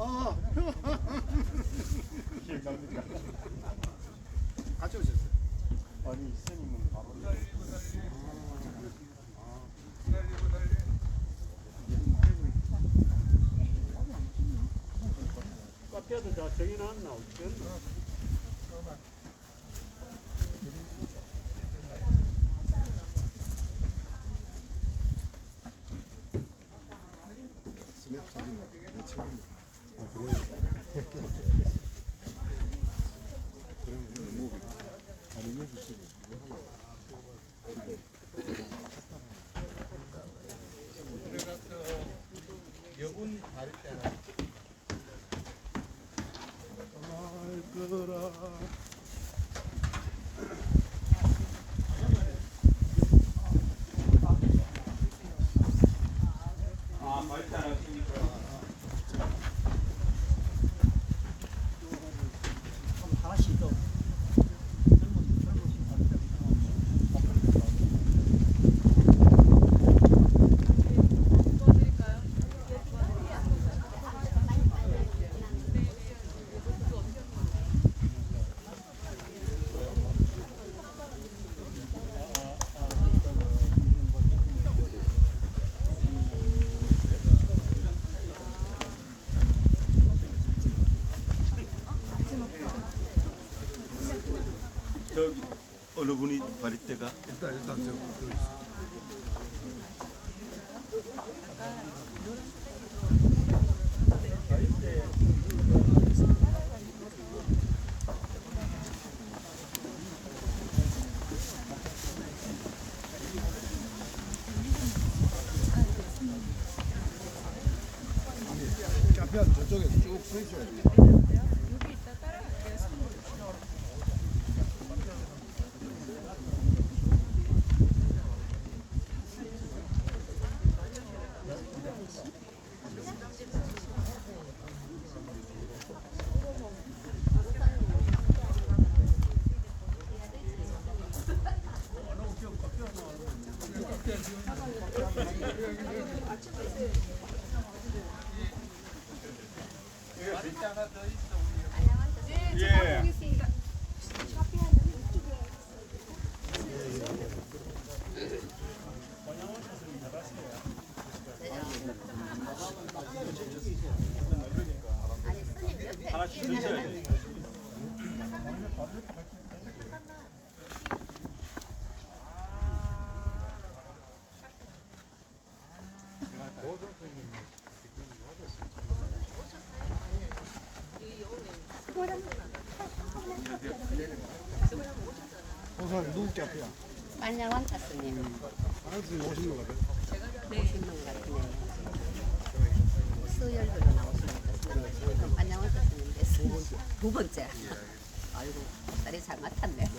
아, 기억납니까? 같이 오셨어요. 아니 스님은 바로 카페도 다 정해놨나 어떻게? 스냅 사진 내 책입니다. 그러면 뭐 아니면 주시고 여분 다를 때는 알거라. 아 발달하시니까 다시 또 저기 어느 분이 바리떼가 일단 저 카페한 저쪽에 쭉 서 있어야 돼. 예. 하나씩 드셔야 돼. 호사님 누구 카페야? 빨냥왕 가스님 하나씩 오신 거 같아. 오신 분 같으네요. 수요일로 나오시니까 빨냥왕 가스님 됐습니다. 두 번째. 아이고 딸이 잘 맡았네.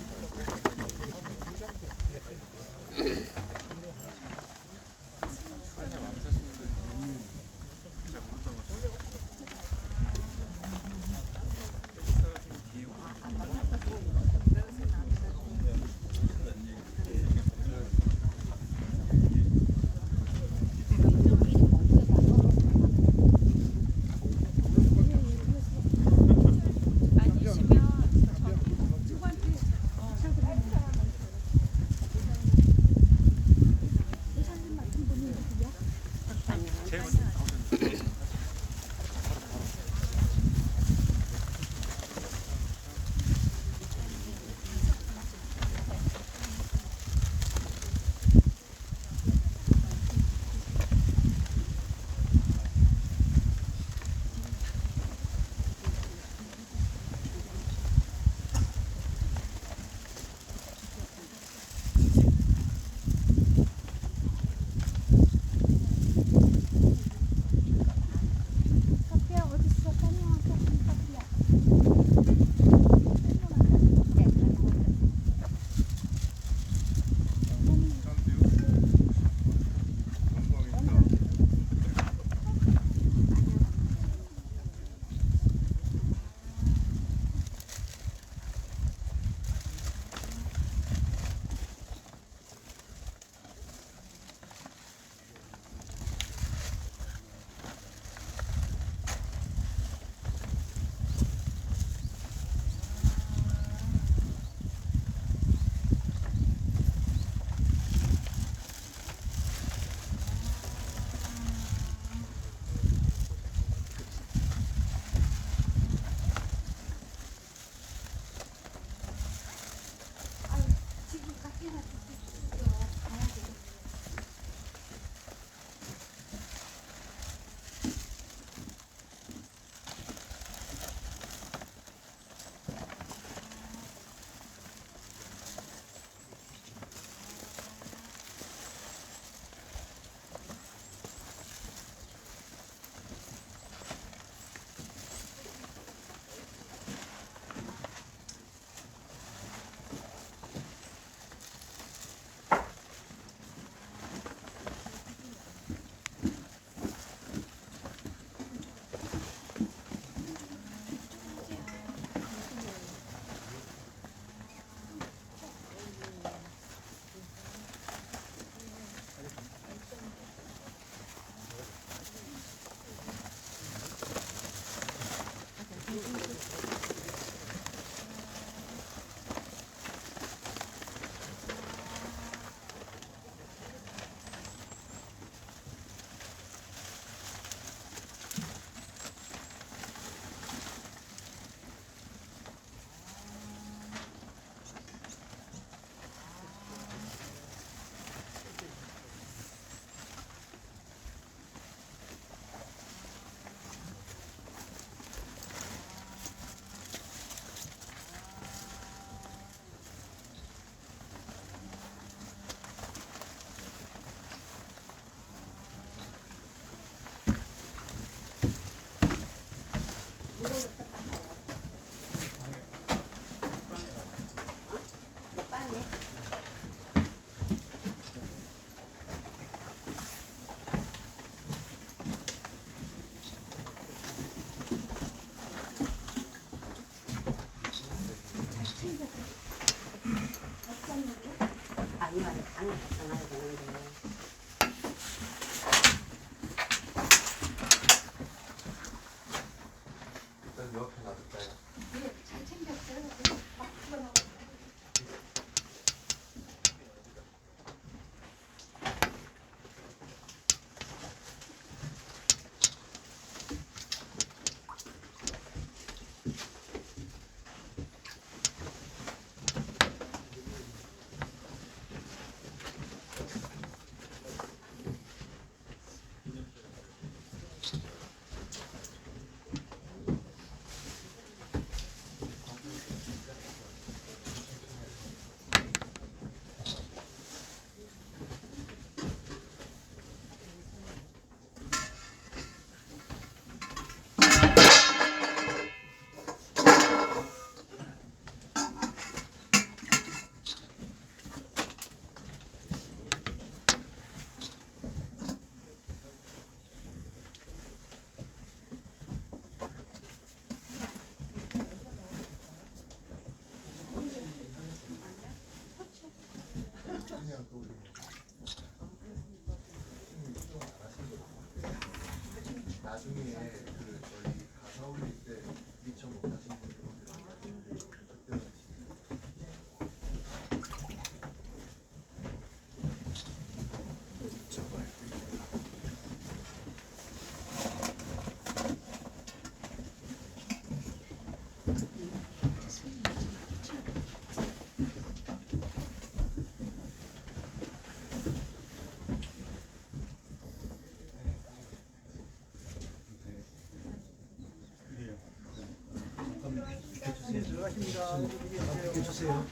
양말을 방을 갖다 놔야 되는데. 일단 옆에 놔둘까요? 잘 챙겼어요. 나중에 그 저희 가사 올릴 때 미처 못하신 분들 그때는 해주세요.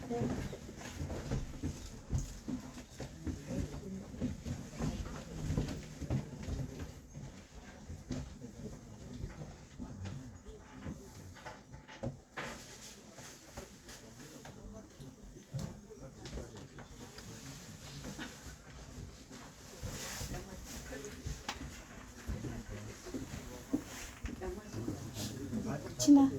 치마.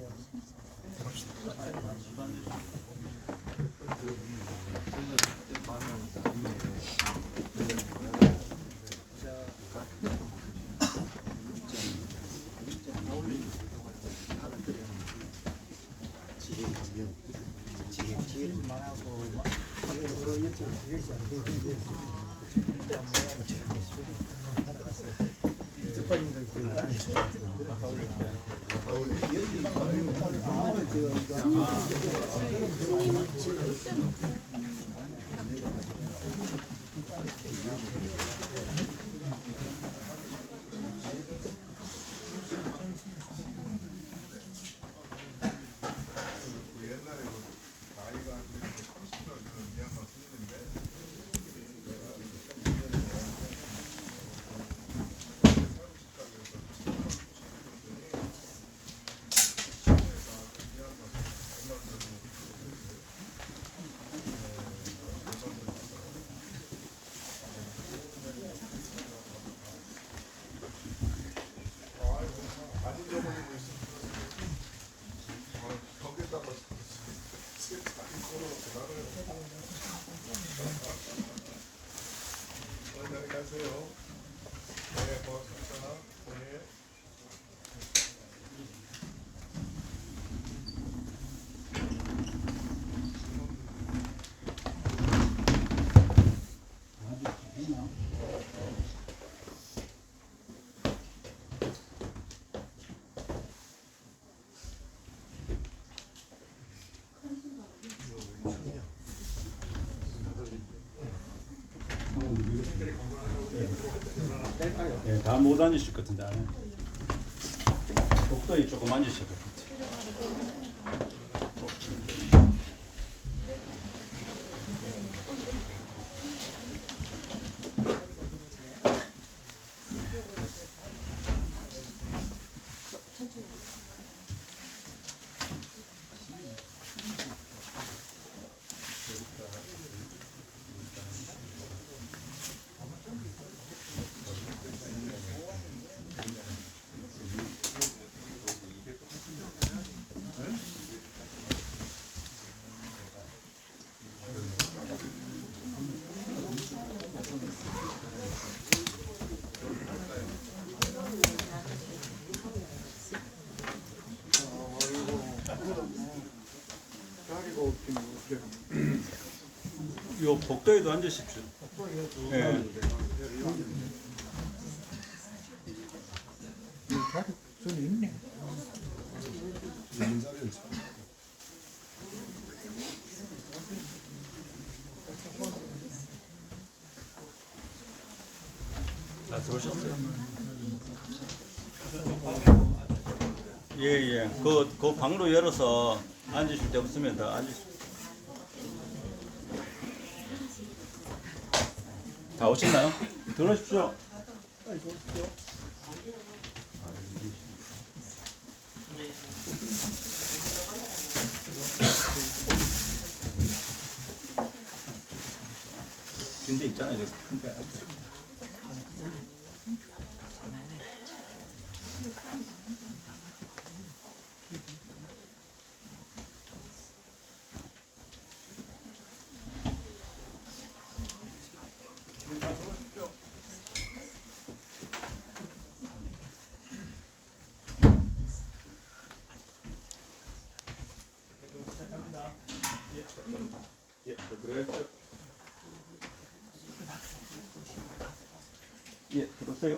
안녕하세요. 네, 고맙습니다. 네. 예, 다 못 앉으실 것 같은데 안에. 복도에 조금 앉으실 것 같아요. 요 복도에도 앉으십시오. 예. 손이 있네. 있는 자리에서. 다 들어오셨어요? 예예. 그 방로 열어서 앉으실 데 없으면 다 앉으십시오. 다 오셨나요? 들어오십시오. 근데 있잖아요. 저기 큰 데. 예, 그래요. 예, 들어오세요.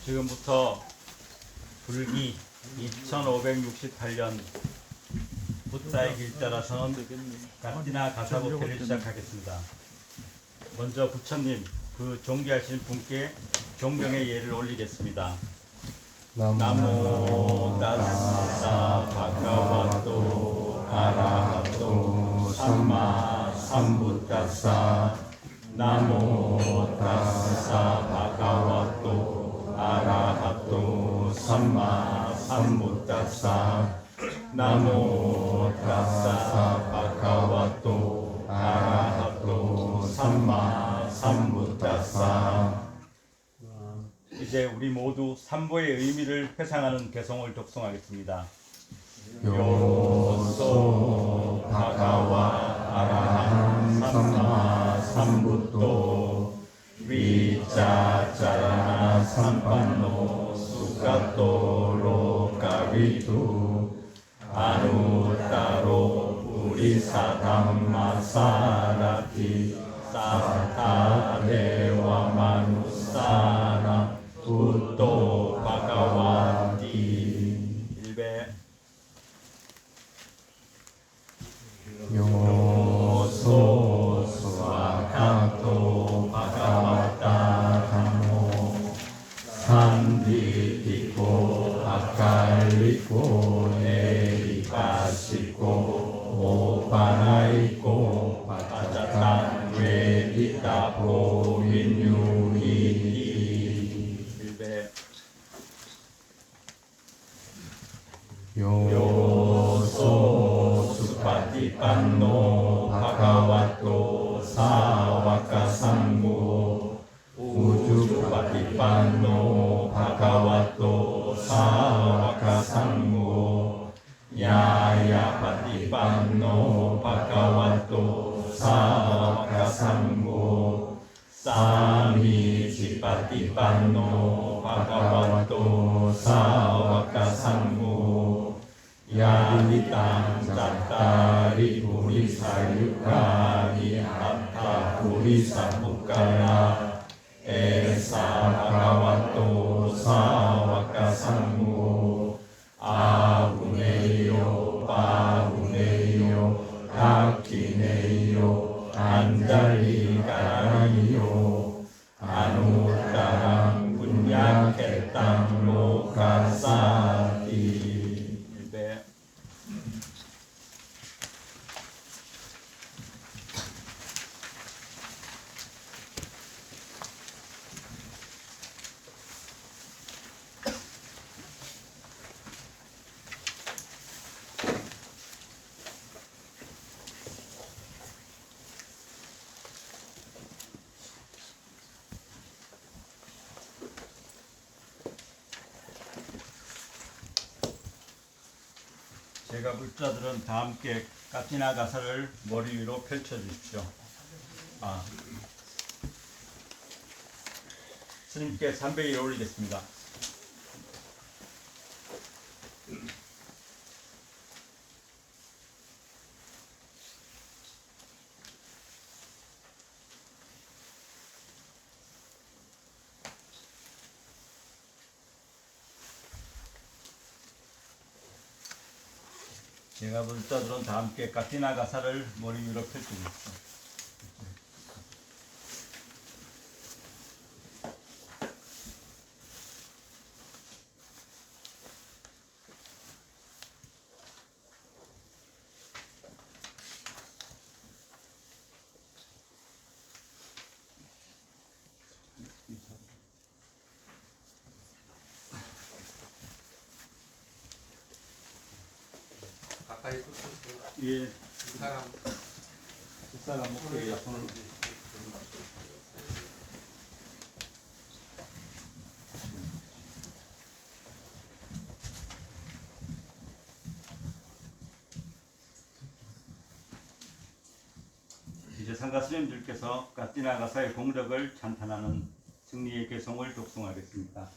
지금부터 불기 2568년 붓다의 길 따라서 가티나 가사복회를 시작하겠습니다. 먼저 부처님, 그 존귀하신 분께 존경의 예를 올리겠습니다. 나모 다스사 바가와토 아라하토 삼마 삼부타사 나모 다스사 바가와토 아라하토 삼마 삼부타사 나모 다스사 바가와토 아라하토 삼마 삼부타사. 이제 우리 모두 삼보의 의미를 회상하는 개성을 독송하겠습니다. 요소 바가와 아라한 삼마 삼부토 위짜짜라나 삼판노 수가토로 가위투 아누따로 우리사담마 사라티 사타데와 마누사라 부토 바가와티. 일배 요소 수아카토 바가와타 담모 산디티코 아칼리코 에리카시코 오파나이코 바짜탄 웨디타포 윈유히. 요소 수파티판노 바가와토 사와카상무 우주파티판노 바가와토 사와카상무 야야파티판노 바가와토 사와카상무 사미지파티판노 바가와토 사와카상무 야리땅 짜따리 우리사유카니 아타 우리사부카라 에사 바가와토 사와카상무 바구네요 바구네요 닭기네요 안달리가라니요 아누따랑 분야켓당 로가사디 일배 제가 불자들은 다 함께 까티나 가사를 머리 위로 펼쳐 주십시오. 스님께 300일 올리겠습니다. 제가 불자들은 다 함께 까티나 가사를 머리 위로 펼쳐 주십시오. 가까이 붙으세요. 예, 사람 식사가 목표에 손을 이제 상가 스님들께서 까티나 가사의 공덕을 찬탄하는 승리의 개성을 독송하겠습니다.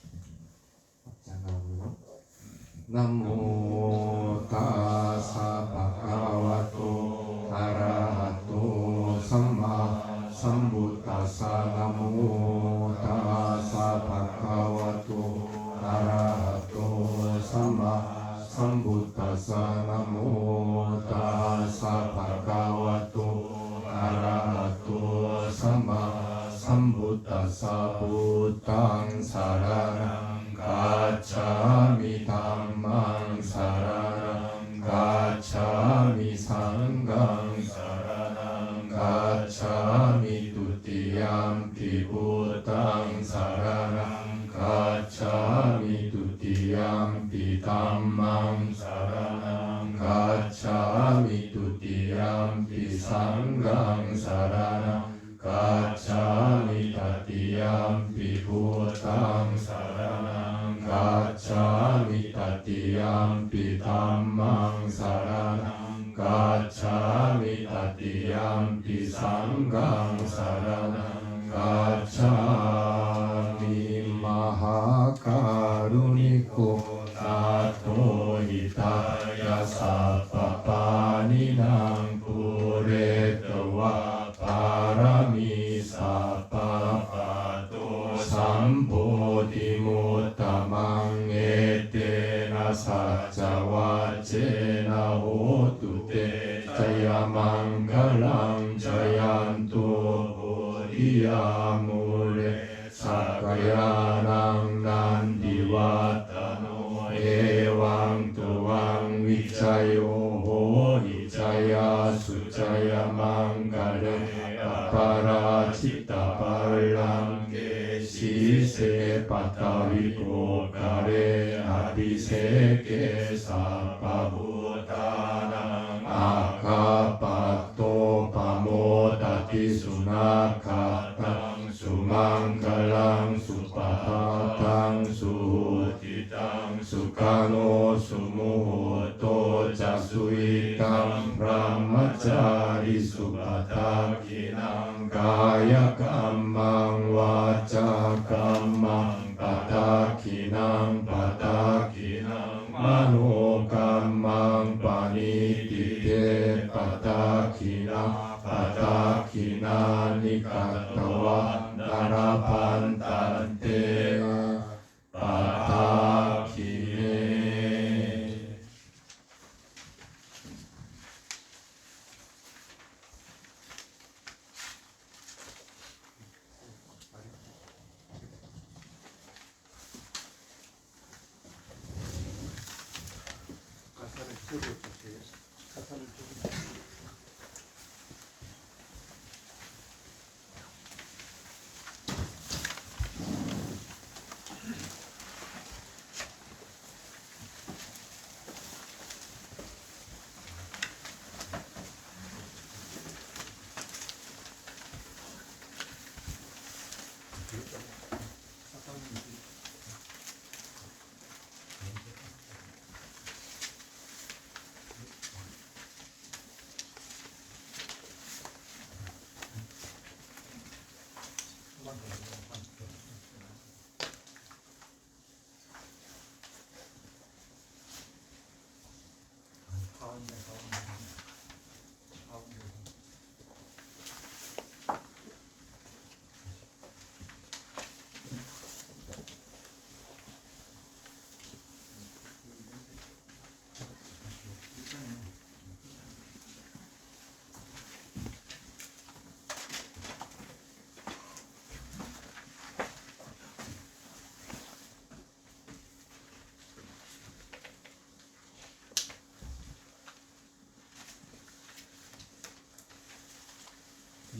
나모 타사 바가와토 아라하토 삼마 삼부타사 나모 타사 바가와토 아라하토 삼마 삼부타사 나모 타사 바가와토 아라하토 삼마 삼부타사 부탕 사라랑 가차미 담망 사라랑 가차미 상강 사라랑 가차미 두띠얌피 부탕 사라랑 가차미 두띠얌피 담망 사라랑 가차미 두띠얌피 상강 사라랑 가차미 타띠얌피 부탕 사라랑 가차미 타띠얌피 담망 사라랑 가차미 타띠얌피 상강 사라랑 가차미 마하카루니코 나토히타야 사파파니낭 puretwa parami sapapato sambodhimutamang etena sajjavacena hotu te jaya mangalang jayanto bodhiyamule sakayanang nandivatano ewang tuang vijayo hojaya sujaya mangale aparajita parlange sise pataviko kare abhiseke sapabutanang akapato pamodati sunakatang sumanggalang supahatang suhutitang sukano sumuhoto jasuitang brahmacari supatakinang kaya kamang waca kamang patakinang mano kamang panitite patakina nikatawa darapantante patakine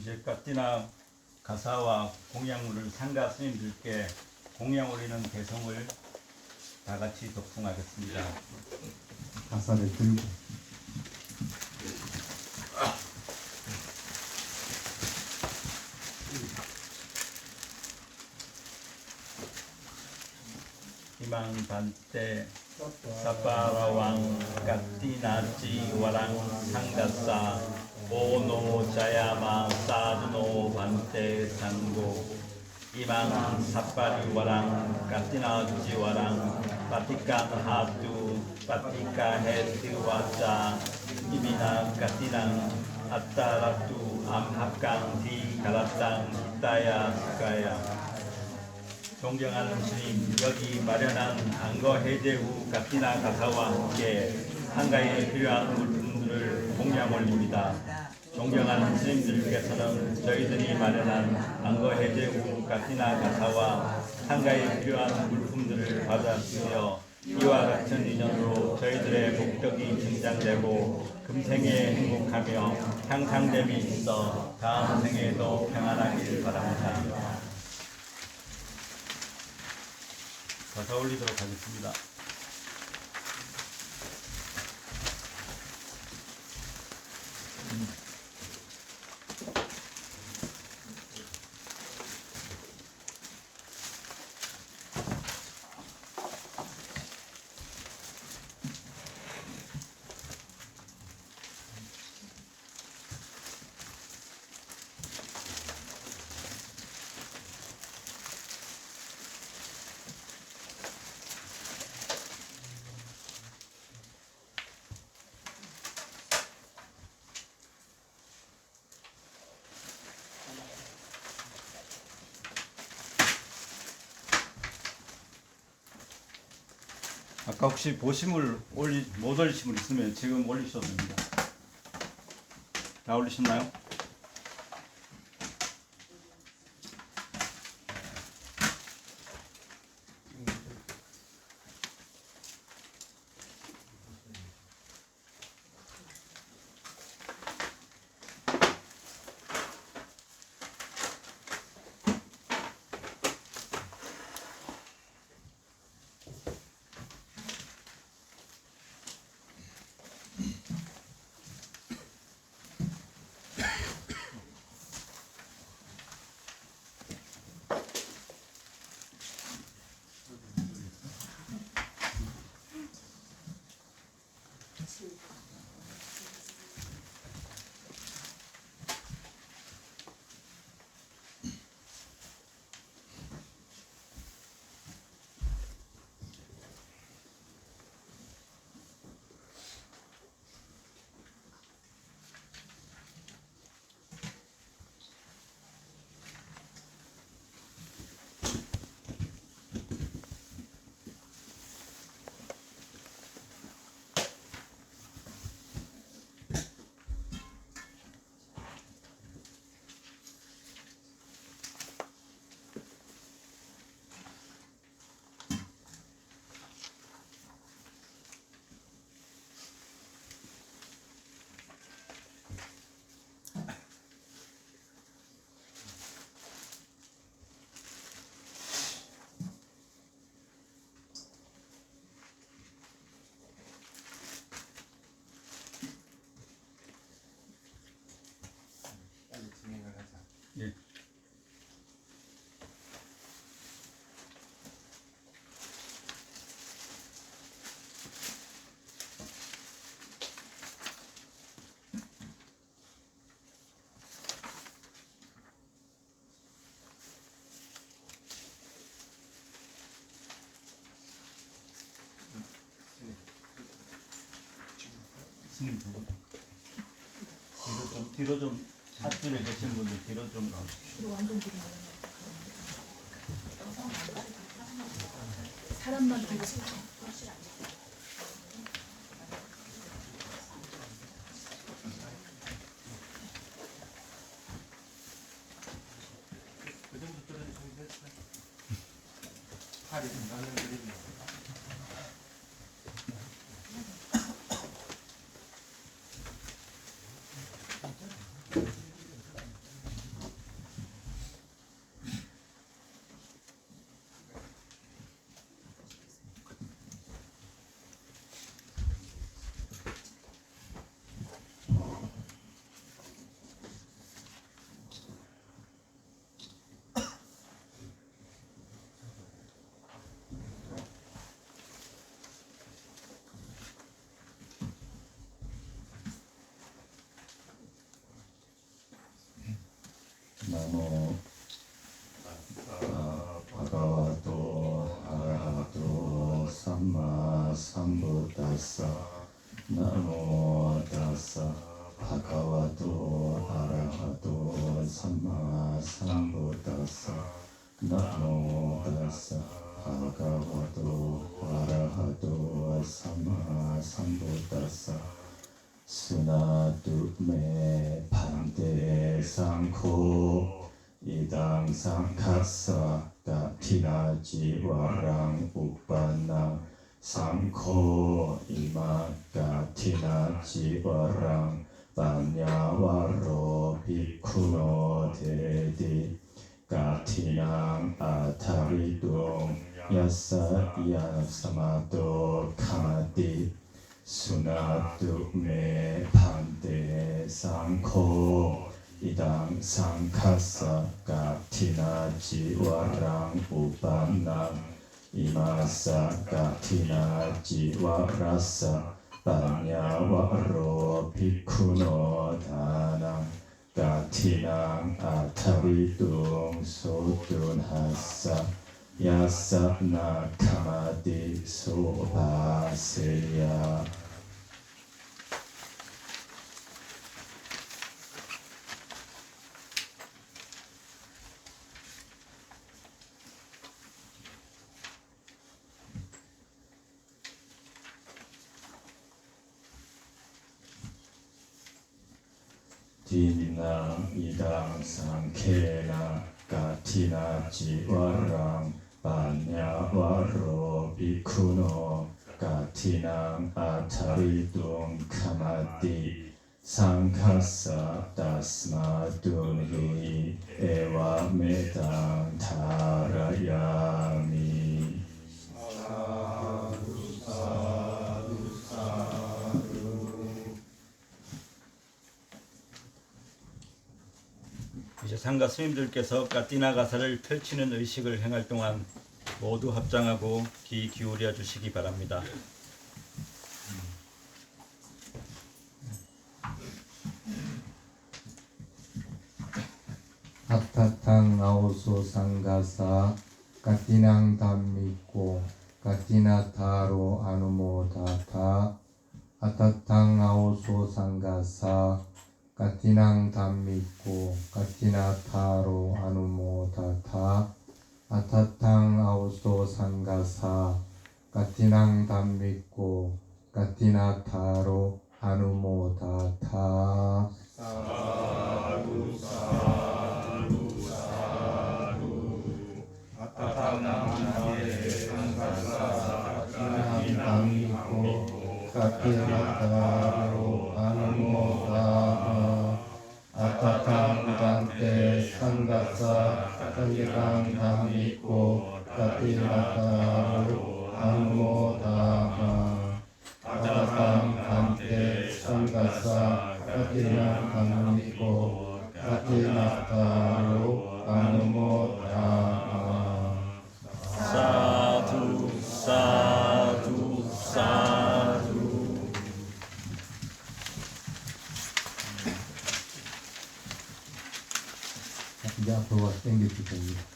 이제 까띠나 가사와 공양물을 상가 스님들께 공양 올리는 개성을 다 같이 독송하겠습니다. 가사를 들고 Imang Bante Saparawang Kattinaci Warang Sanggasa Ono Jayama Sadhuno Bante Sanggo Imang Sapari Warang Kattinaci Warang Patikan Hatu Patika Hetu Waca Imina Kattinang Attaratu Amhakang Di Kalatang Hitaya Sukaya. 존경하는 스님, 여기 마련한 안거 해제 후 까띠나 가사와 함께 한가에 필요한 물품들을 공양 올립니다. 존경하는 스님들께서는 저희들이 마련한 안거 해제 후 까띠나 가사와 한가에 필요한 물품들을 받아쓰여 이와 같은 인연으로 저희들의 복덕이 증장되고 금생에 행복하며 향상됨이 있어 다음 생에도 평안하길 바랍니다. 가사 올리도록 하겠습니다. 아까 혹시 보심을 못 올리신 분 있으면 지금 올리셔도 됩니다. 다 올리셨나요? 스님 두 분. 뒤로 좀 앞줄에 계신 분들 뒤로 좀 나오십시오. 사람만 보고 싶어. 그 정도 떨어져 준비됐어요? 팔이 좀 닿는 그림이요. 나모 바가와토 아라하토 삼마 삼부타사 나모 타사 바가와토 아라하토 삼마 삼부타사 나모 타사 바가와토 아라하토 삼마 삼부타사 수나두 매 반대 상코 이당 상카사 가티나지 와랑 우빠나 상코 이마 가티나지 와랑 반야와로 비쿠노 데디 가티낭 아타리동 야사 야사마도 카마디 수나두 매 반대 상코 이당 상카사 가티나 지와랑 우반나 이마사 가티나 지와라사 반야와로 비쿠노 다낭 가티낭 아타리둥 소둔하사 야사나 카마디 소바세야 디나 이당 상케나 가티나 지와랑 반야와로 비쿠노 가티낭 아타리둥 카마디 상카사 다스마둔히 에와메당 타라야미 이제 상가 스님들께서 까띠나 가사를 펼치는 의식을 행할 동안 모두 합장하고 귀 기울여 주시기 바랍니다. 아타탕 아오소 상가사 까띠낭 담미꼬 까띠나 타로 아누모다타 아타탕 아오소 상가사 까띠낭 담미꼬 까띠나 타로 아누모다타 아타탕 아오소 상가사 까띠낭 담미꼬 까띠나 타로 아누모다타 사두 사두 사두 아타탕나무에 상가사 까띠낭 담미꼬 까띠나 타로 아누모다타 아타탕 단테 상가사 까띠낭 담미꼬 까띠나 타로 아누모다타 아타탕 단테 상가사 까띠나 담미꼬 까띠나 타로 아누모다타 사두 사두 사두. 이제 앞으로 와서 당겨주세요.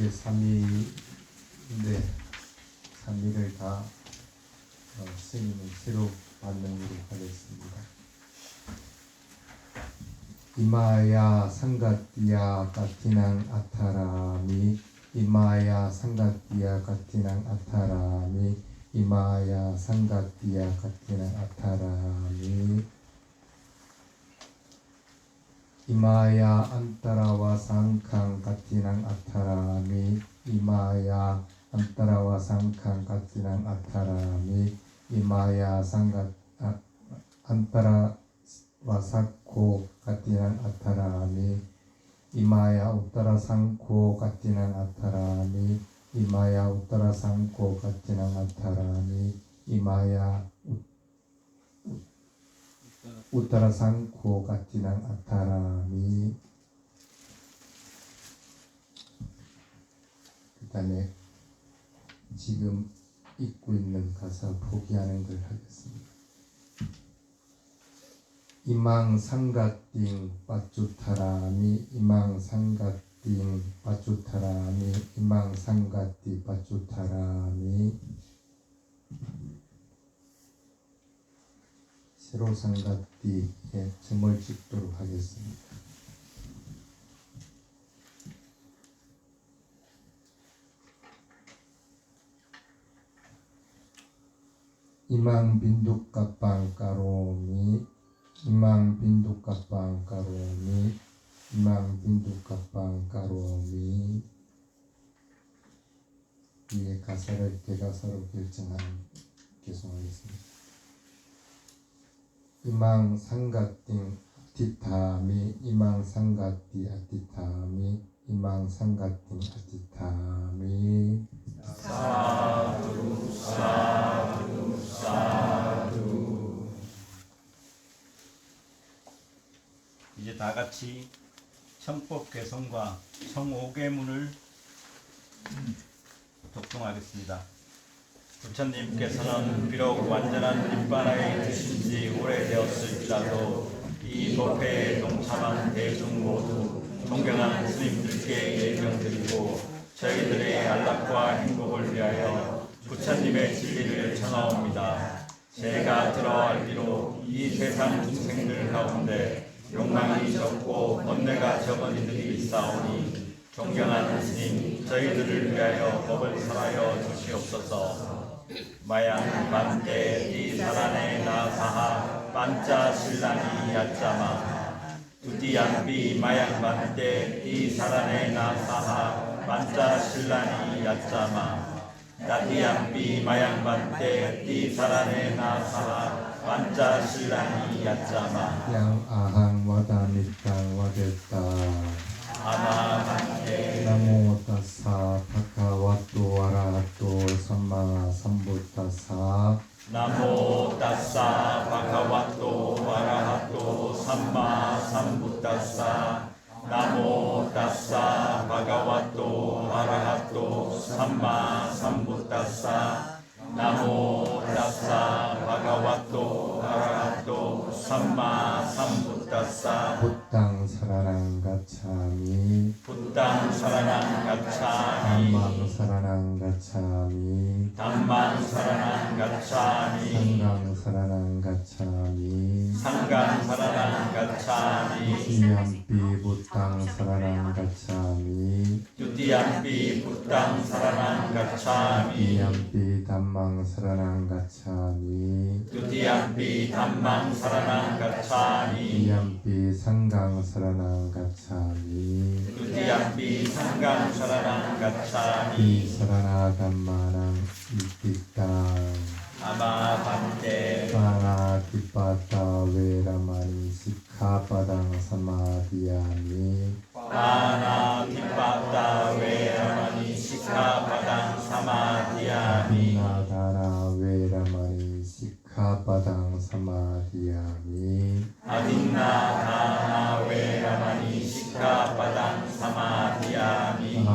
이제 3일인데 3일을 다 스님을 새로 만나기로 하겠습니다. 이마야 상가띠야 까티낭 아타라미 이마야 상가띠야 까티낭 아타라미 이마야 상가띠야 까티낭 아타라미 이마야 안타라와 상칸 까티낭 아타라미 이마야 안타라와 상칸 까티낭 아타라미 이마야 상가 안타라 와사코 까티낭 아타라미 이마야 우따라 상코 까티낭 아타라미 이마야 우따라 상코 까티낭 아타라미 이마야 우따라 상코 까티낭 아타라미. 그 다음에 지금 읽고 있는 가사 포기하는 걸 하겠습니다. 이망 상가띵 빠쭈타라미 이망 상가띵 빠쭈타라미 이망 상가띠 빠쭈타라미. 세로 상가띠에 점을 찍도록 하겠습니다. 이망 빈두까빵 까로미 이망 빈두까빵 까로미 이망 빈두까빵 까로미. 위에 가사를 대가사로 결정하는 개송하겠습니다. 이망 상가띵 아티타미 이망 상가띠 아티타미 이망 상가띵 아티타미. 사두 사두 사두. 이제 다 같이 청법 개성과 청오계문을 독송하겠습니다. 부처님께서는 비록 완전한 니bbāna에 드신 지 오래되었을지라도 이 법회에 동참한 대중 모두 존경하는 스님들께 예명드리고 저희들의 안락과 행복을 위하여 부처님의 진리를 전하옵니다. 제가 들어 알기로 이 세상 중생들 가운데 욕망이 적고 번뇌가 적은 이들이 있사오니 존경하는 스님 저희들을 위하여 법을 설하여 주시옵소서. 마양 반대 디사라네 나사하 반짜 신라니 야짜마 두디암비 마양 반대 디사라네 나사하 반짜 신라니 야짜마 나디암비 마양 반대 디사라네 나사하 반짜 신라니 야짜마. 양 아항 와다미땅 와댔다. 아마한테 나모 타사 바카와토 아라하토 삼마 삼부타사 나모 따사 바가와토 아라하토 삼마 삼부따사 나모 따사 바가와토 아라하토 삼마 삼부따사 나모 따사 바가와토 아라하토 삼마 삼부따사. 부땅 사라랑 가차미 부땅 사라낭 가차미 담망 사라랑 가차미 담만 사라낭 가차미 상강 사라랑 가차미 상간 사라낭 가차미 시암비 부땅 사라랑 가차미 유디암비 부땅 사라낭 가차미 이암비 담망 사라랑 가차미 유디암비 담망 사라낭 가차미 이암비 상강 사라랑 가차미 유디암비 상강 사라낭 가차미 이 사라나 담마랑 이띠땅 아마 반대 파나 티파타 베라마니 시카파당 사마디야미 바나 뒷바다 외라마니 시카바당 사마디야미 나다라 베라마니 시카파당 사마디야미 아딘나다나 외라마니 시카바당 사마디야미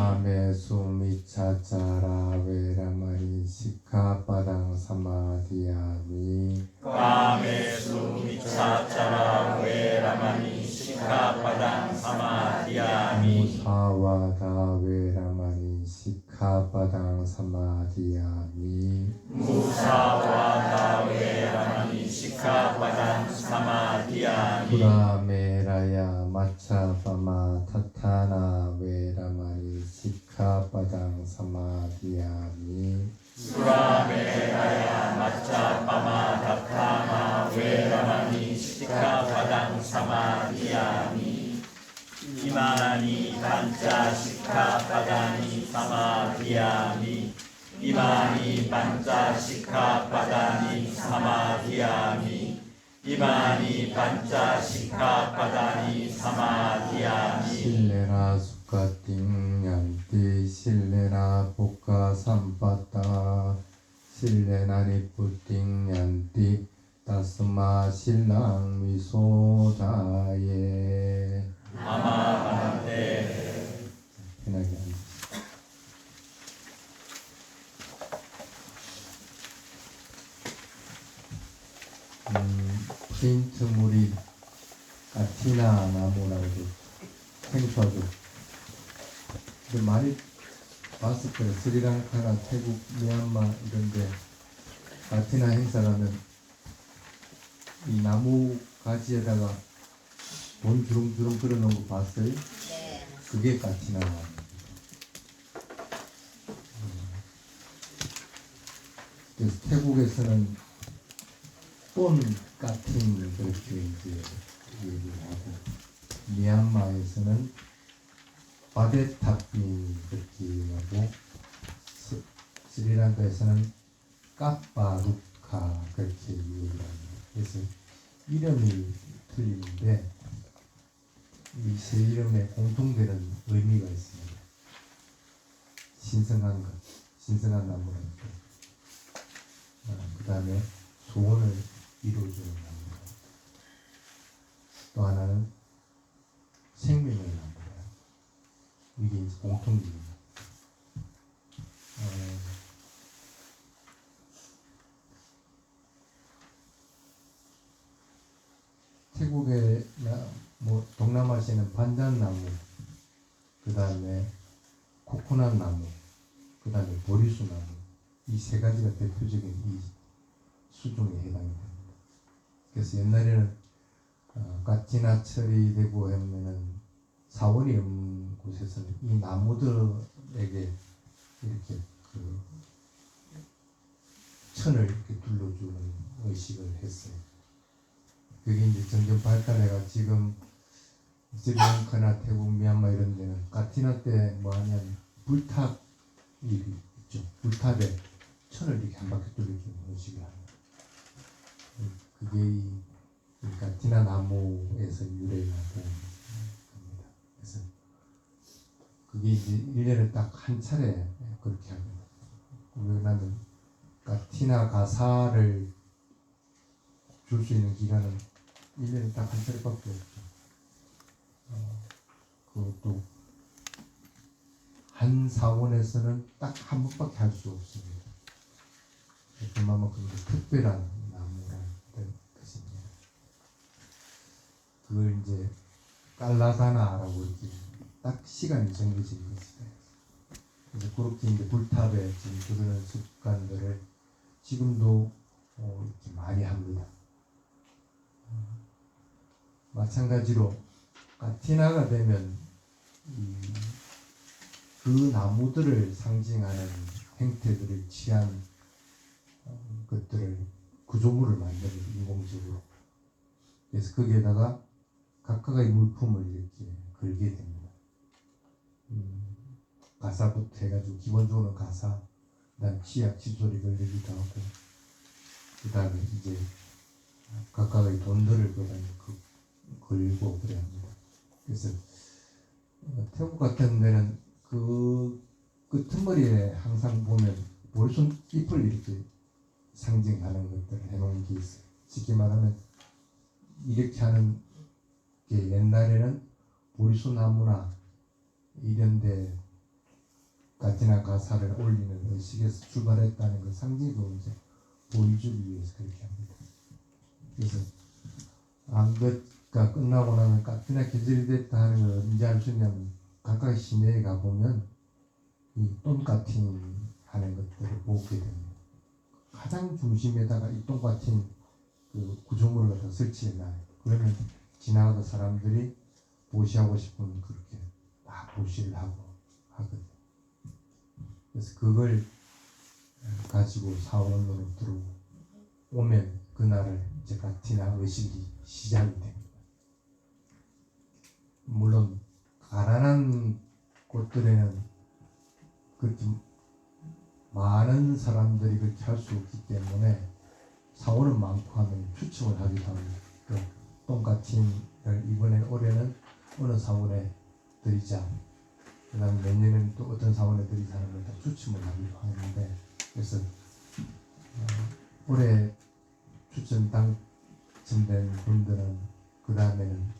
아메수미차차라 베라마니 시카파당 사마디야미 까메수 미차차라 외라마니 시카바당 사마디야미 무사와다 베라마니 시카바당 사마디야미 무사와다 웨라마니 시카바당 사마디야미 브라메라야 마차바마 타타나 웨라마니 시카바당 사마디야미 브라메라야 마차바마 다타마 웨라마니 시카바당 사마디야미 이마니 반자 시카바다니 사마디야미 이마니 반자 시카바다니 사마디야미 이마니 반자 시카바다니 사마디야미 실레나 수카띵얀띠 실레나 복가 삼빠따 실레나 리뿌띵얀띠 따스마 신랑 미소자예 아마한테 편하게 앉으세요. 프린트물이 아티나 나무라고 생소하죠. 근데 많이 봤을 거예요. 스리랑카나 태국, 미얀마 이런데 아티나 행사 가면 이 나무 가지에다가 돈 주렁주렁 걸어놓은 거 봤어요? 네. 그게 까티나 나무. 그래서 태국에서는 돈 까팅 그렇게 이제 얘기를 하고 미얀마에서는 바데타핀 그렇게 얘기하고 스리랑카에서는 까빠루카 그렇게 얘기를 합니다. 그래서 이름이 틀리는데 이 세 이름에 공통되는 의미가 있습니다. 신성한 것, 신성한 나무라는 것. 그 다음에 소원을 이루어주는 나무라. 또 하나는 생명의 나무라. 이게 이제 공통입니다. 태국에나 뭐 동남아시아는 판단나무, 그 다음에 코코넛 나무, 그 다음에 보리수 나무, 이 세 가지가 대표적인 이 수종에 해당이 됩니다. 그래서 옛날에는 까티나 철이 되고 하면은 사원이 없는 곳에서는 이 나무들에게 이렇게 그 천을 이렇게 둘러주는 의식을 했어요. 그게 이제 점점 발달해가 지금 스리랑카나 태국, 미얀마 이런 데는 까티나 때 뭐 하냐면 불탑이 있죠. 불탑에 천을 이렇게 한 바퀴 돌려주는 의식을 합니다. 그게 이 까티나 나무에서 유래가 된 겁니다. 그래서 그게 이제 1년에 딱 한 차례 그렇게 합니다. 왜냐하면 까티나 가사를 줄 수 있는 기간은 1년에 딱 한 차례밖에 없죠. 그것도 한 사원에서는 딱 한 번밖에 할 수 없습니다. 그만큼 특별한 나무라는 뜻입니다. 그걸 이제 깔라다나라고 이렇게 딱 시간이 정해진 것이다. 그래서 그렇게 이제 불탑에 지금 두르는 습관들을 지금도 이렇게 많이 합니다. 마찬가지로 까티나가 되면 그 나무들을 상징하는 행태들을 취한 것들을 구조물을 만듭니다. 인공적으로. 그래서 거기에다가 각각의 물품을 이렇게 걸게 됩니다. 가사부터 해가지고 기본적으로 가사, 그다음 치약, 칫솔이 걸리기도 하고, 그다음에 이제 각각의 돈들을 걸고 그래야 합니다. 그래서 태국 같은 데는 그 틈머리에 항상 보면 보리손 잎을 이렇게 상징하는 것들을 해놓은 게 있어요. 쉽게 말하면 이렇게 하는 게 옛날에는 보리수나무나 이런 데 까티나 가사를 올리는 의식에서 출발했다는 그 상징으로 이제 보여주기 위해서 그렇게 합니다. 그래서 안것가 끝나고 나면 까티나 계절이 됐다 하는 걸 언제 알 수 있냐면 각각 시내에 가보면 이 똠까팅 하는 것들을 보게 됩니다. 가장 중심에다가 이 똥같은 그 구조물을 갖다 설치해놔요. 그러면 지나가던 사람들이 보시하고 싶으면 그렇게 다 보시를 하고 하거든요. 그래서 그걸 가지고 사원으로 들어오면 그날을 이제 가티나 의식이 시작이 됩니다. 물론 가난한 곳들에는 그렇게 많은 사람들이 그렇게 할 수 없기 때문에 사원은 많고 하면 추첨을 하기도 합니다. 그 똥같이를 이번에 올해는 어느 사원에 드리자, 그 다음에 내년에는 또 어떤 사원에 드리자 하는 걸 다 추첨을 하기도 하는데, 그래서 올해 추첨 당첨된 분들은 그 다음에는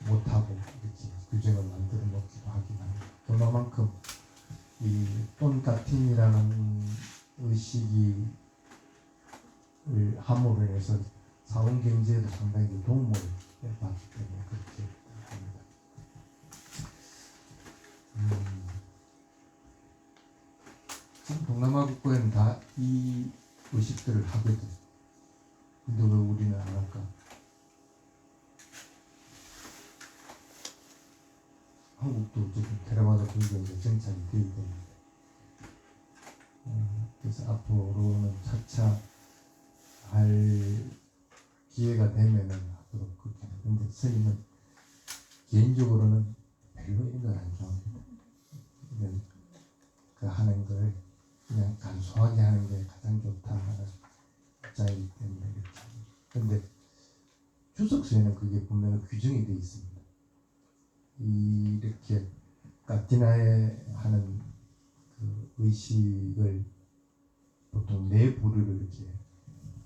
못하고 이렇게 규정을 만들어 놓기도 하긴 합니다. 그만큼 이 똥같임이라는 의식이 함으로 인해서 사원 경제에도 상당히 도움을 받기 때문에 그렇게 합니다. 지금 동남아 국가에는 다 이 의식들을 하거든. 근데 왜 우리는 안 할까? 한국도 지금 테라와다 불교가 정착이 되어 있는데, 그래서 앞으로는 차차 할 기회가 되면은 앞으로 그렇게 하는. 근데 스님은 개인적으로는 별로 이런 걸 안 좋아합니다. 그냥 그 하는 걸 그냥 간소하게 하는 게 가장 좋다 하는 입장이기 때문에 그렇게 합니다. 근데 주석서에는 그게 분명히 규정이 되어 있습니다. 이렇게 까티나에 하는 그 의식을 보통 네 부류를 이렇게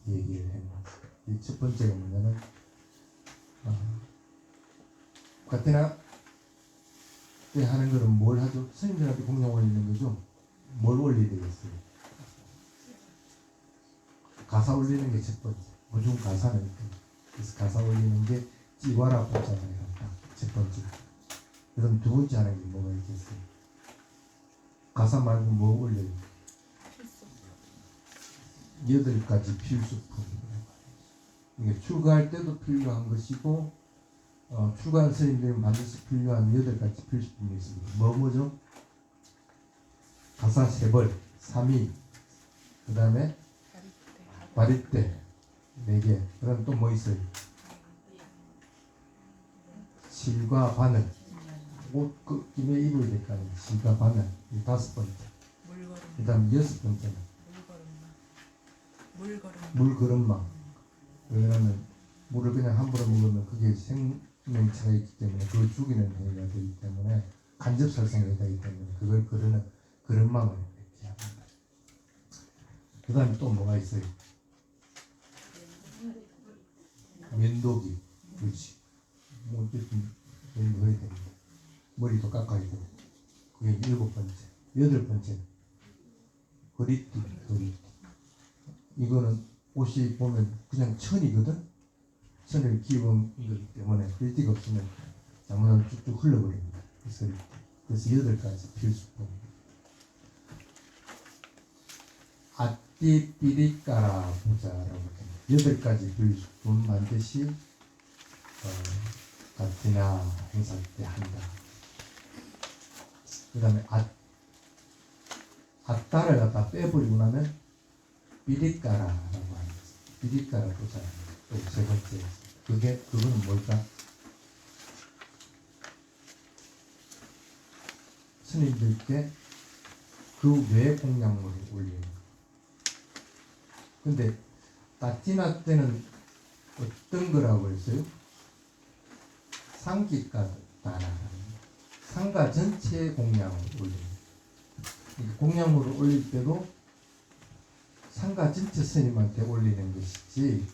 얘기를 해놨어요. 이 첫 번째가 뭐냐면 까티나 때 하는 거는 뭘 하죠? 스님들한테 공양 올리는 거죠. 뭘 올려야 되겠어요? 가사 올리는 게 첫 번째. 무조건 가사는 있고. 그래서 가사 올리는 게 찌와라 보잖아요. 첫 번째. 그럼 두 번째 하는 게 뭐가 있겠어요? 가사 말고 뭐 올려요? 8가지 필수품. 이게 출가할 때도 필요한 것이고, 출가한 스님들은 반드시 필요한 8가지 필수품이 있습니다. 뭐죠? 가사 3벌, 3위, 그 다음에 바리떼 4개. 그럼 또 뭐 있어요? 실과 바늘. 옷 김에 입어야 될 거 아니에요. 실과 바늘. 이 5번째. 그 다음 6번째는 물걸음망. 왜냐하면 물을 그냥 함부로 먹으면 그게 생명체가 있기 때문에 그걸 죽이는 행위가 되기 때문에 간접살생이 되기 때문에 그걸 그릇망을 이렇게 합니다. 그 다음에 또 뭐가 있어요? 면도기. 그렇지. 뭐 어쨌든 면도해야 됩니다. 머리도 깎아야 되고. 그게 7번째. 8번째. 허리띠. 이거는 옷이 보면 그냥 천이거든. 천을 기본 거기 때문에 허리띠가 없으면 자문을 쭉쭉 흘러버립니다. 그래서 8가지 필수품. 아띠삐리까라 보자라고 8가지 필수품 반드시 가티나 행사 때 한다. 그 다음에 아따를 갖다 빼버리고 나면 삐리까라라고 합니다. 삐리까라 보자. 또 3번째. 그거는 뭘까? 스님들께 그 외 공양물을 올리는. 근데 까티나 때는 어떤 거라고 했어요? 상기까다라. 상가 전체의 공양을 올리는. 공양물을 올릴 때도 상가 전체 스님한테 올리는 것이지,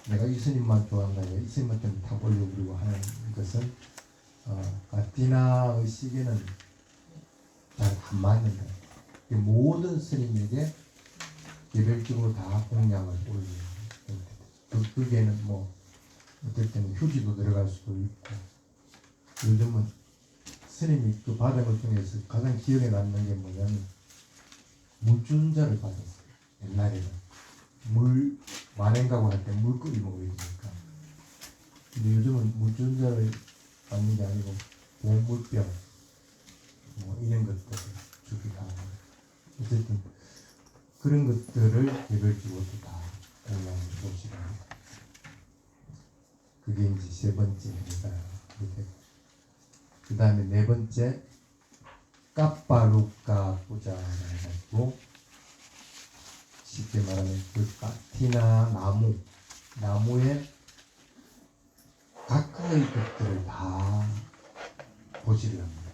내가 이 스님만 좋아한다, 이 스님한테는 다 올려버리고 하는 것은 까티나 의식에는 잘 안 맞는 거예요. 모든 스님에게 개별적으로 다 공양을 올리는. 그게는 뭐 어떨 때는 휴지도 들어갈 수도 있고, 요즘은 스님이 그 받은 것 중에서 가장 기억에 남는 게 뭐냐면 물주전자를 받았어요. 옛날에는 물 만행가고 할 때 물 끓이 먹어야 되니까. 근데 요즘은 물주전자를 받는 게 아니고 보물병 뭐 이런 것들을 주기도 하고 어쨌든 그런 것들을 개별적으로 다 공양을 보시고 그게 이제 세 번째 회사가 되고 그 다음에 네 번째 까빠루까 보자를 해가지고 쉽게 말하면 그 까티나 나무의 각각의 것들을 다 보시려 합니다.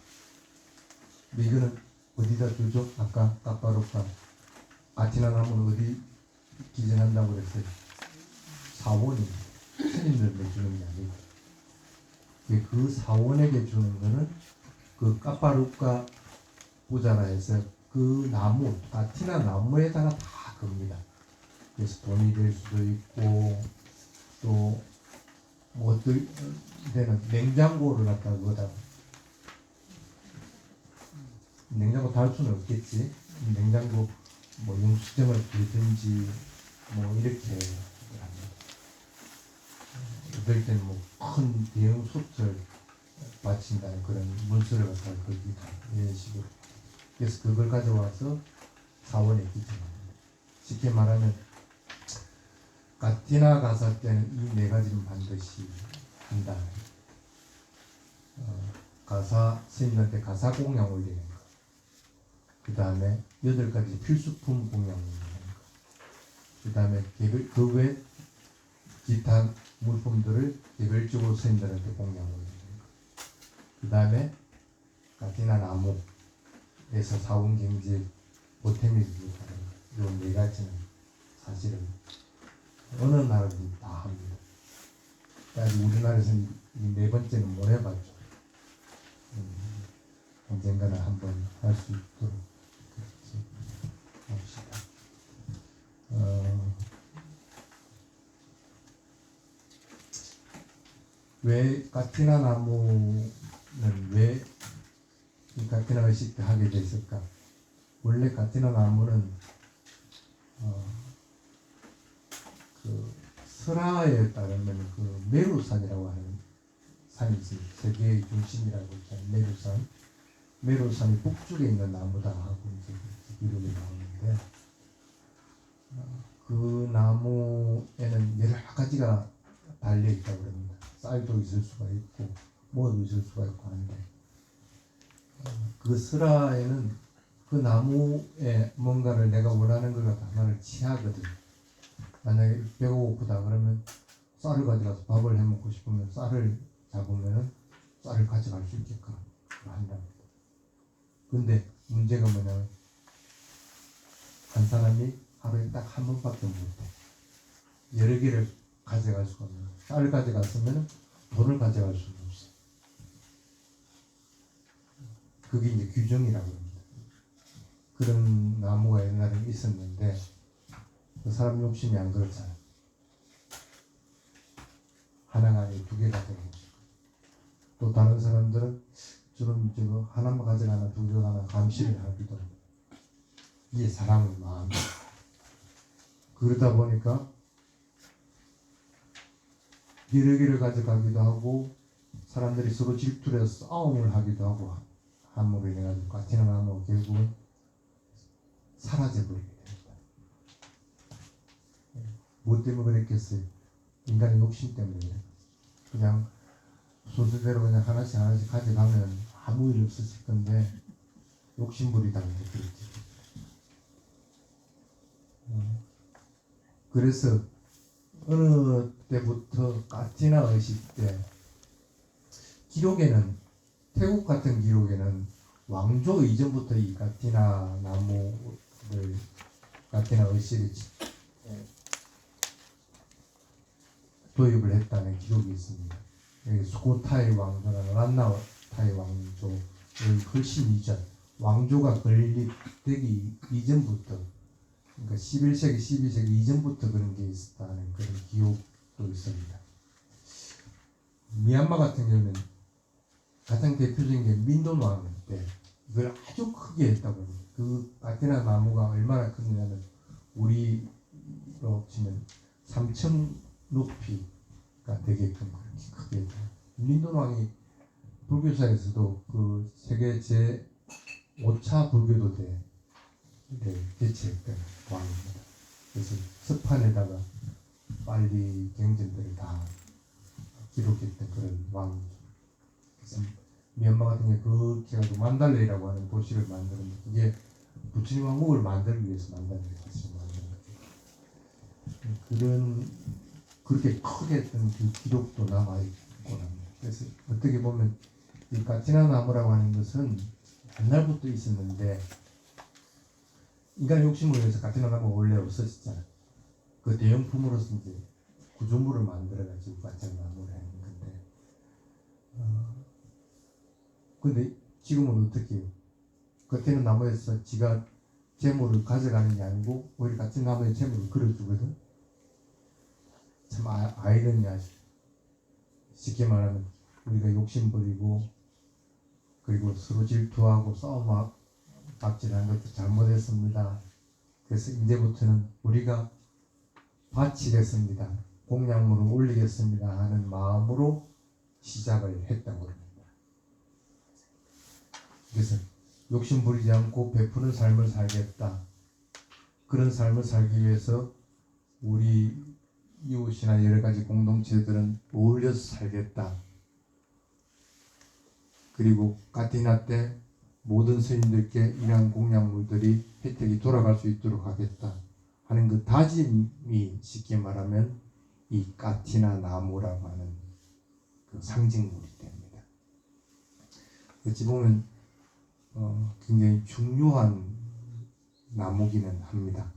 근데 이거는 어디다 두죠? 아까 까빠루까 까티나 나무는 어디 기증한다고 그랬어요? 사원이 스님들에게 주는 게 아니고 그 사원에게 주는 거는 그 까빠루까 부자라 해서 그 나무, 까티나 나무에다가 다 겁니다. 그래서 돈이 될 수도 있고 또 뭐 어떨 때는 냉장고를 갖다가 거기다 냉장고 달 수는 없겠지. 냉장고 뭐 영수증을 들든지 뭐 이렇게 합니다. 어떨 때는 뭐 큰 대형 솥을 바친다는 그런 문서를 갖다가 걸기도 이런 식으로. 그래서 그걸 가져와서 사원에 기증합니다. 쉽게 말하면 까티나 가사 때는 이 네 가지는 반드시 한다. 가사 스님한테 가사 공양 올리는 거. 그 다음에 8가지 필수품 공양 올리는 거. 그 다음에 그 외 기타 물품들을 개별적으로 스님들한테 공양 올리는 거. 그 다음에 까티나 나무에서 사온 경제 보탬이 되는 요 4가지는 사실은 어느 나라든 다 합니다. 아직 우리나라에서는 이 4번째는 못 해봤죠. 언젠가는 한번 할 수 있도록 그렇게 합시다. 왜 까티나 나무는 왜 이 까티나 의식을 하게 됐을까? 원래 까티나 나무는 그 설화에 따르면 그 메루산이라고 하는 산이 있습니다. 세계의 중심이라고 하는 메루산이 북쪽에 있는 나무다 하고 이제 기록이 나오는데 그 나무에는 여러 가지가 달려 있다고 합니다. 쌀도 있을 수가 있고 뭐도 있을 수가 있고 하는데 그 설화에는 그 나무에 뭔가를 내가 원하는 걸 갖다 하나를 취하거든. 만약에 배가 고프다 그러면 쌀을 가져가서 밥을 해 먹고 싶으면 쌀을 잡으면은 쌀을 가져갈 수 있게끔 한답니다. 근데 문제가 뭐냐면 한 사람이 하루에 딱 한 번밖에 못해. 여러 개를 가져갈 수가 없는 거예요. 쌀을 가져갔으면 돈을 가져갈 수는 없어. 그게 이제 규정이라고 합니다. 그런 나무가 옛날에 있었는데 그 사람 욕심이 안 그렇잖아. 하나가 아니고 2개가 되고 또 다른 사람들은 저는 저거 하나만 가져가나 2개 가나 감시를 하기도 합니다. 이게 사람의 마음이야. 그러다 보니까 여러 개를 가져가기도 하고 사람들이 서로 질투를 해서 싸움을 하기도 하고 함으로 인해 가지고 까티나 나무가 결국은 사라져버리게 됩니다. 뭐 때문에 그랬겠어요? 인간의 욕심 때문에 그래요. 그냥 순서대로 그냥 하나씩 가져가면 아무 일 없었을 건데 욕심부리다 보니까 그렇지. 그래서 어느 때부터 까티나 의식 때 기록에는 태국 같은 기록에는 왕조 이전부터 이 까티나 나무를 까티나 의식을 도입을 했다는 기록이 있습니다. 수코타이 왕조나 란나타이 왕조의 훨씬 이전 왕조가 건립되기 이전부터 그러니까 11세기, 12세기 이전부터 그런 게 있었다는 그런 기록도 있습니다. 미얀마 같은 경우는 가장 대표적인 게 민돈 왕 때 이걸 아주 크게 했다고 합니다. 그 아테나 나무가 얼마나 크냐면 우리로 치면 3층 높이가 되게끔 그렇게 크게 민돈왕이 불교사에서도 그 세계 제 5차 불교도대를 개최했던 왕입니다. 그래서 서판에다가 빨리 경전들을 다 기록했던 그런 왕이죠. 그래서 미얀마 같은 경우에 그렇게 해가지고 만달레이라고 하는 도시를 만드는데 그게 부처님 왕국을 만들기 위해서 만달레 도시를 만드는 거죠. 그런 그렇게 크게 했던 그 기록도 남아있고 합니다. 그래서 어떻게 보면 이 가티나 나무라고 하는 것은 옛날부터 있었는데 인간 욕심을 위해서 가티나 나무가 원래 없었잖아. 그 대형품으로서 이제 구조물을 만들어가지고 가티나 나무를 하는 건데 근데 지금은 어떻게 해요? 겉에는 나무에서 지가 재물을 가져가는 게 아니고 오히려 같은 나무에 재물을 걸어주거든. 참 아이러니하죠. 쉽게 말하면 우리가 욕심 부리고 그리고 서로 질투하고 싸움하고 갑질하는 것도 잘못했습니다. 그래서 이제부터는 우리가 바치겠습니다. 공양물을 올리겠습니다 하는 마음으로 시작을 했다고 합니다. 그래서 욕심 부리지 않고 베푸는 삶을 살겠다. 그런 삶을 살기 위해서 우리 이웃이나 여러 가지 공동체들은 어울려서 살겠다. 그리고 가티나 때 모든 스님들께 이러한 공양물들이 혜택이 돌아갈 수 있도록 하겠다 하는 그 다짐이 쉽게 말하면 이 가티나 나무라고 하는 그 상징물이 됩니다. 어찌 보면 굉장히 중요한 나무기는 합니다.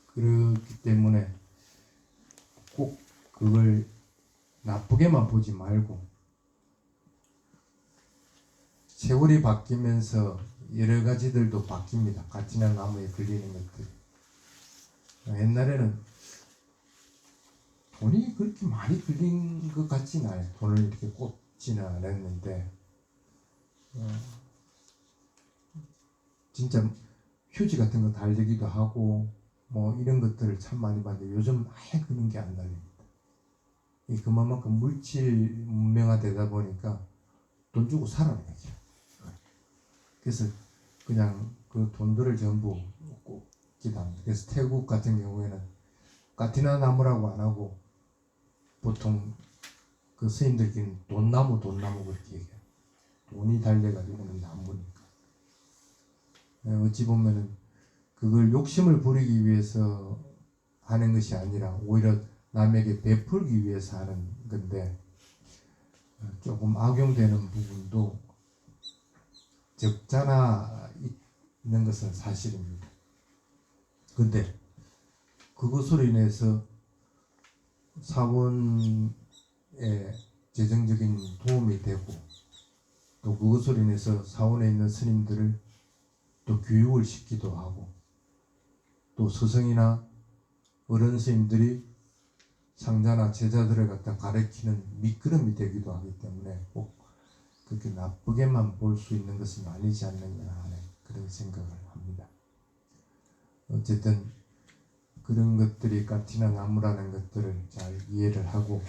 그렇기 때문에 꼭 그걸 나쁘게만 보지 말고 세월이 바뀌면서 여러 가지들도 바뀝니다. 가티나 나무에 걸리는 것들. 옛날에는 돈이 그렇게 많이 걸린 것 같지는 않아요. 돈을 이렇게 꽂지는 않았는데 진짜 휴지 같은 거 달리기도 하고 뭐 이런 것들을 참 많이 봤는데 요즘 아예 그런 게 안 달립니다. 그만큼 물질 문명화되다 보니까 돈 주고 살아야 되죠. 그래서 그냥 그 돈들을 전부 꽂기도 합니다. 그래서 태국 같은 경우에는 가티나 나무라고 안 하고 보통 그 스님들끼리는 돈나무 그렇게 얘기해요. 돈이 달려가지고는 나무니까. 어찌 보면은 그걸 욕심을 부리기 위해서 하는 것이 아니라 오히려 남에게 베풀기 위해서 하는 건데 조금 악용되는 부분도 적잖아 있는 것은 사실입니다. 근데 그것으로 인해서 사원에 재정적인 도움이 되고 또 그것으로 인해서 사원에 있는 스님들을 또 교육을 시키기도 하고 또 스승이나 어른 스님들이 상자나 제자들을 갖다 가르치는 미끄럼이 되기도 하기 때문에 꼭 그렇게 나쁘게만 볼 수 있는 것은 아니지 않느냐 하는 그런 생각을 합니다. 어쨌든 그런 것들이 가티나 나무라는 것들을 잘 이해를 하고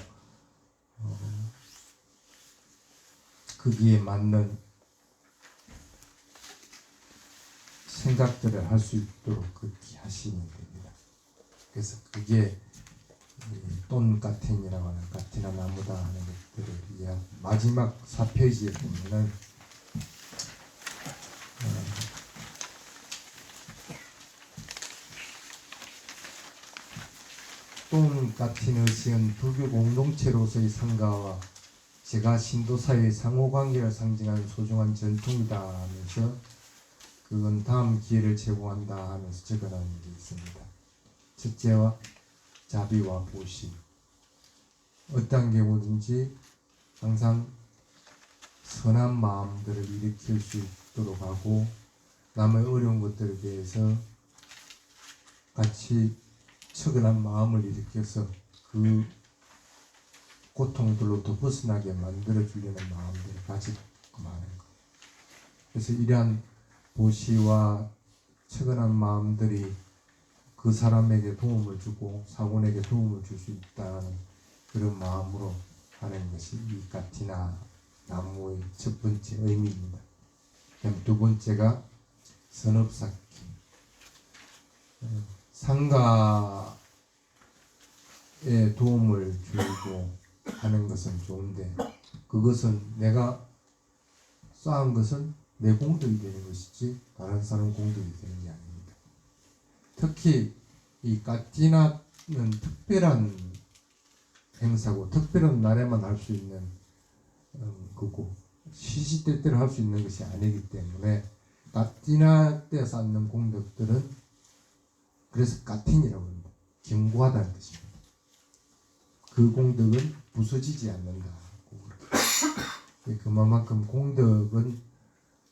거기에 맞는 생각들을 할 수 있도록 그렇게 하시면 됩니다. 그래서 그게 돈가텐이라고 하는 가티나 나무다 하는 것들을 마지막 4페이지에 보면은 돈가틴의식은 불교 공동체로서의 상가와 제가 신도사의 상호관계를 상징하는 소중한 전통이다 하면서 그건 다음 기회를 제공한다 하면서 적어놓은 게 있습니다. 첫째와 자비와 보시. 어떤 경우든지 항상 선한 마음들을 일으킬 수 있도록 하고 남의 어려운 것들에 대해서 같이 처근한 마음을 일으켜서 그 고통들로부터 벗어나게 만들어 주려는 마음들을 가지고 하는 것. 그래서 이러한 보시와 측은한 마음들이 그 사람에게 도움을 주고 사원에게 도움을 줄 수 있다는 그런 마음으로 하는 것이 이 가티나 나무의 첫 번째 의미입니다. 그다음 두 번째가 선업쌓기. 상가에 도움을 주고 하는 것은 좋은데 그것은 내가 쌓은 것은 내 공덕이 되는 것이지 다른 사람 공덕이 되는 게 아닙니다. 특히 이 까티나는 특별한 행사고 특별한 날에만 할 수 있는 거고 시시때때로 할 수 있는 것이 아니기 때문에 까티나 때 쌓는 공덕들은 그래서 까틴이라고 합니다. 견고하다는 뜻입니다. 그 공덕은 부서지지 않는다. 그만큼 공덕은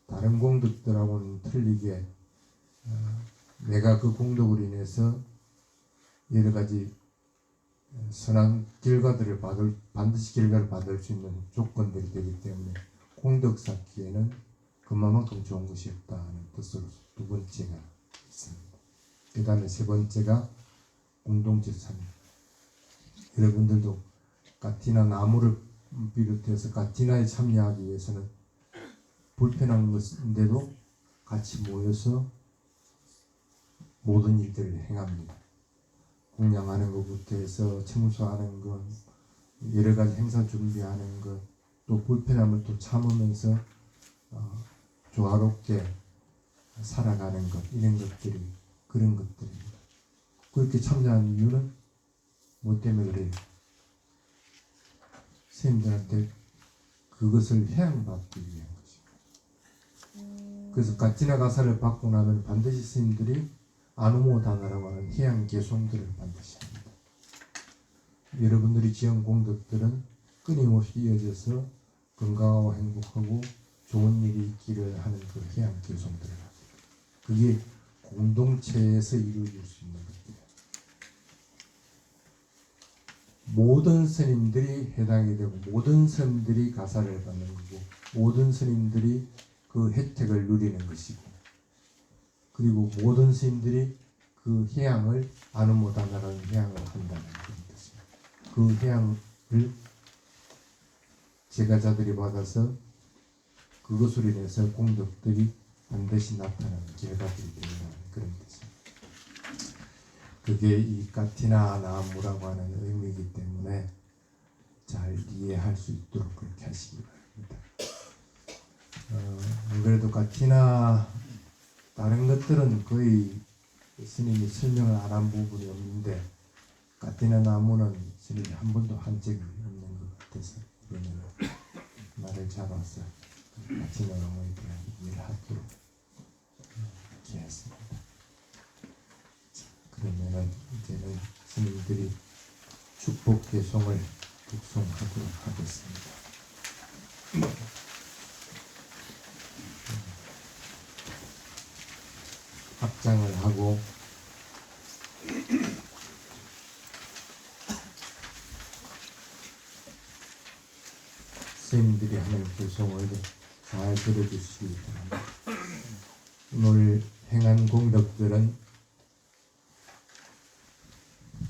다른 공덕들하고는 틀리게 내가 그 공덕으로 인해서 여러 가지 선한 결과들을 반드시 결과를 받을 수 있는 조건들이 되기 때문에 공덕 쌓기에는 그만큼 좋은 것이 없다는 뜻으로 두 번째가 있습니다. 그 다음에 세 번째가 공동체 참여. 여러분들도 까티나 나무를 비롯해서 까티나에 참여하기 위해서는 불편한 것인데도 같이 모여서 모든 일들을 행합니다. 공양하는 것부터 해서 청소하는 것, 여러 가지 행사 준비하는 것, 또 불편함을 또 참으면서 조화롭게 살아가는 것, 이런 것들이 그런 것들입니다. 그렇게 참여한 이유는 뭐 때문에 그래요? 선생님들한테 그것을 해양받기 위한 것입니다. 그래서 까티나 가사를 받고 나면 반드시 스님들이 아누모다나라고 하는 해양 개송들을 반드시 합니다. 여러분들이 지은 공덕들은 끊임없이 이어져서 건강하고 행복하고 좋은 일이 있기를 하는 그 해양 개송들을 합니다. 그게 공동체에서 이루어질 수 있는 것들이에요. 모든 스님들이 해당이 되고 모든 스님들이 가사를 받는 거고 모든 스님들이 그 혜택을 누리는 것이고 그리고 모든 스님들이 그 해양을 아누모다나라는 해양을 한다는 그런 뜻입니다. 그 해양을 제가자들이 받아서 그것으로 인해서 공덕들이 반드시 나타나는 결과들이 된다는 그런 뜻입니다. 그게 이 까티나 나무라고 하는 의미이기 때문에 잘 이해할 수 있도록 그렇게 하시기 바랍니다. 안 그래도 까티나 다른 것들은 거의 스님이 설명을 안 한 부분이 없는데 까티나 나무는 스님이 한 번도 한 적이 없는 것 같아서 이번에는 말을 잡아서 까티나 나무에 대한 이해를 하도록 이렇게 했습니다. 그러면은 이제는 스님들이 축복 개송을 독송하도록 하겠습니다. 합장을 하고 스님들이 하는 개송을 잘 들어주시기 바랍니다. 오늘 행한 공덕들은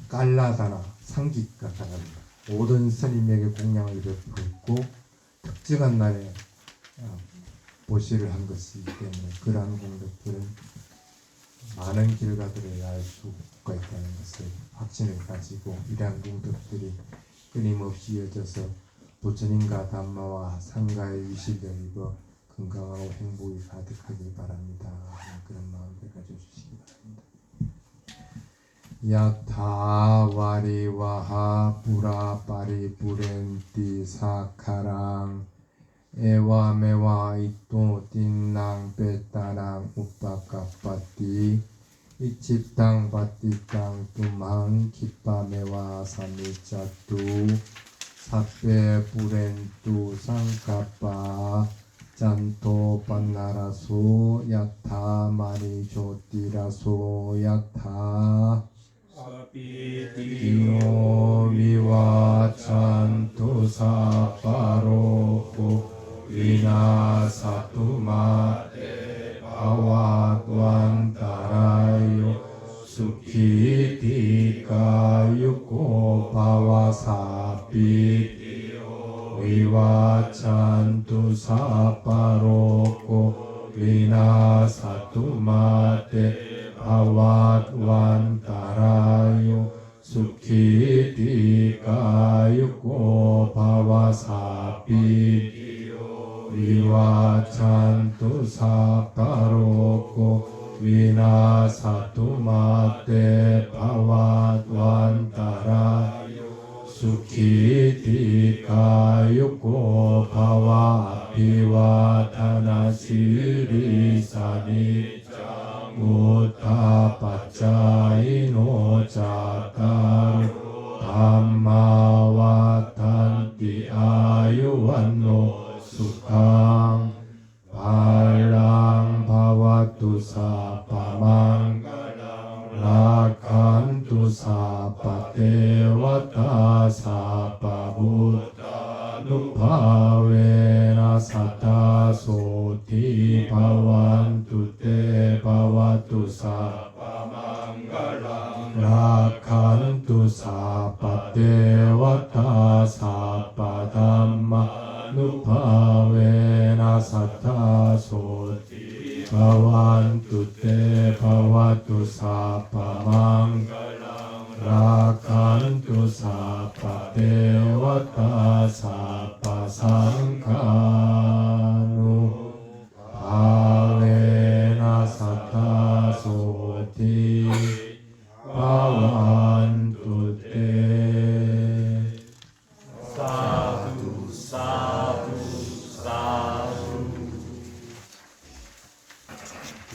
깔라다나 상기가 다릅니다. 모든 스님에게 공양을 베풀었고 특정한 날에 보시를 한 것이기 때문에 그러한 공덕들은 많은 결과들을 알 수가 있다는 것을 확신을 가지고 이러한 공덕들이 끊임없이 이어져서 부처님과 담마와 상가의 위식을 입어 건강하고 행복이 가득하길 바랍니다. 그런 마음을 가져주시기 바랍니다. 야타와리와하 뿌라빠리 뿌렌띠 사카랑 에와메와 이또 띵랑 빼따랑 우빠까빠띠 이집당 바띠땅 뚜망 기빠메와 사미짜뚜 사페 뿌렌뚜 상까빠 짠토 반나라소 야타 마리 조띠라소 야타 이오 위와 찬토 사파로 위나 사투마 바와사비디오 위와찬투 사파로코 위나사투마테 바와완타라요 수키디가유코 바와사비디오 위와찬투 사파로코 위나사투마테 바와완타라요 수키디가유코 바와아피와타나시리사니 무타파짜이노 자타루 담마와탄티 아유완노 수캉 발랑 바와투 사파망가랑 라칸투 사파테와타 사파부타 누파웨나 사타소티 바완투테 바와투 사파망가랑 라칸투 사파테와타 사파담마 누파웨나 사타소티 바완투테 바와투 사파망가랑 라칸투 사파테와타 사파상카누 바웨나 사타소티 바완투테 사두 사두 사두.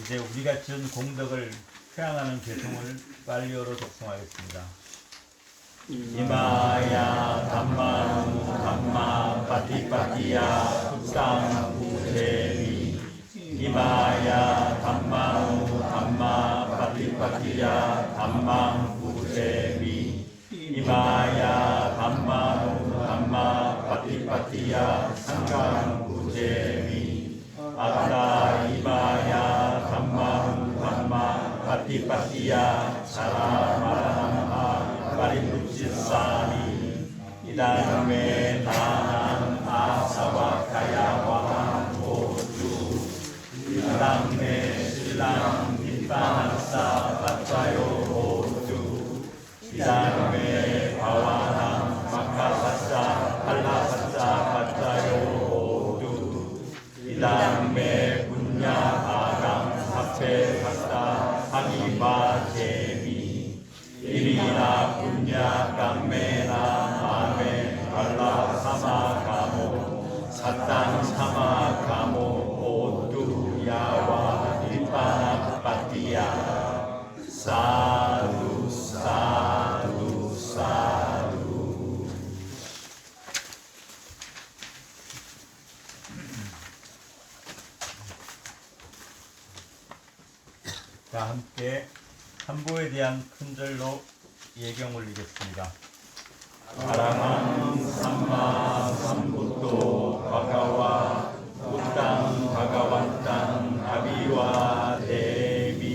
이제 우리가 지은 공덕을 회항하는 개송을 빨리어로 독송하겠습니다. 이마야 담마누 담마 파티파티야 툭상 부제미. 이마야 담마누 담마 파티파티야 담망 부제미. 이마야 담마누 담마 파티파티야 상강 부제미. 아따 이마야 담마누 담마 파티파티야 사라마라나마 파리부치사니. 이다음에 나는 아사와카야와 호주. 이다음에 신랑 뒷바나사 바짜요 호주. 이다음에 바와랑 마카바짜 팔라바짜 바짜요 호주. 이다음에 군야 아강 사페 바짜 하기바제미. 이리나 군야 깡메나 마메 발라 사마가모 사땅 사마가모 오뚜 야와 뒷바나 빠띠야. 사두 사두 사두. 자, 함께 한보에 대한 큰절로 예경 올리겠습니다. 아라망 삼마 삼부토 바가와 우땅 바가와땅 아비와 데비.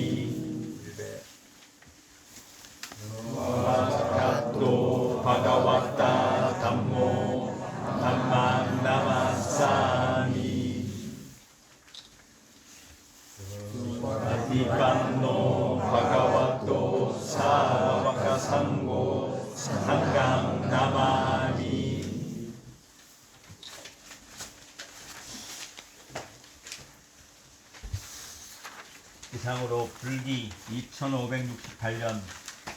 와가토 바가와타 담모 담망 나마사니. 아티반노 바가와토 사와카상고 한강 나마니. 이상으로 불기 2568년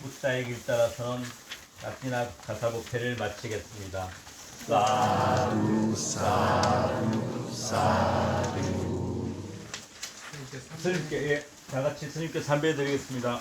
붓다의 길 따라서는 라티나 가사부패를 마치겠습니다. 사두 사두 사두. 스님께, 다 같이 스님께 삼배드리겠습니다.